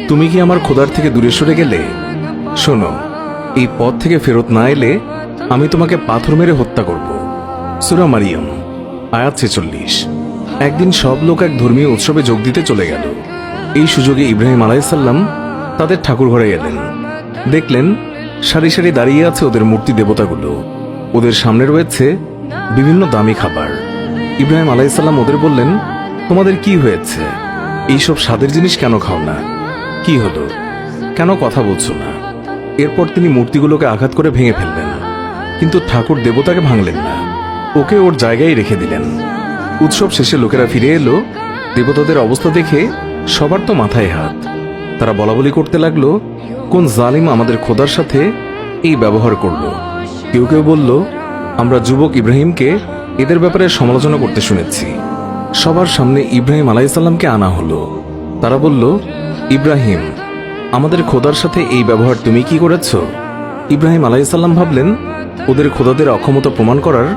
তুমি কি আমার খোদার থেকে দূরে সরে গেলে? শোনো, এই পথ থেকে ফেরত না এলে আমি তোমাকে পাথর মেরে হত্যা করব। সূরা মারিয়াম আয়াত 46। একদিন সব লোক এক ধর্মীয় উৎসবে যোগ দিতে চলে গেল। এই সুযোগে ইব্রাহিম আলাইহিসসালাম তাদের ঠাকুর ঘরে এলেন। দেখলেন সারি সারি দাঁড়িয়ে আছে ওদের মূর্তি দেবতাগুলো। ওদের সামনে রয়েছে বিভিন্ন দামি খাবার। ইব্রাহিম আলাইহিসসালাম ওদের বললেন, তোমাদের কি হয়েছে? এইসব স্বাদের জিনিস কেন খাও না? কি হলো, কেন কথা বলছো না? এরপর তিনি মূর্তিগুলোকে আঘাত করে ভেঙে ফেললেন, কিন্তু ঠাকুর দেবতাকে ভাঙলেন না, ওকে ওর জায়গায় রেখে দিলেন। উৎসব শেষে লোকেরা ফিরে এলো। দেবতাদের অবস্থা দেখে সবার তো মাথায় হাত। তারা বলাবলি করতে লাগলো, কোন জালিম আমাদের খোদার সাথে এই ব্যবহার করলো। কেউ কেউ বলল, আমরা যুবক ইব্রাহিমকে এদের ব্যাপারে সমালোচনা করতে শুনেছি। সবার সামনে ইব্রাহিম আলাইহিসসালামকে আনা হলো। তারা বলল, ইব্রাহিম, আমাদের খোদার সাথে এই ব্যবহার তুমি কি করেছ? ইব্রাহিম আলাইহিসসালাম ভাবলেন ওদের খোদাদের অক্ষমতা প্রমাণ করার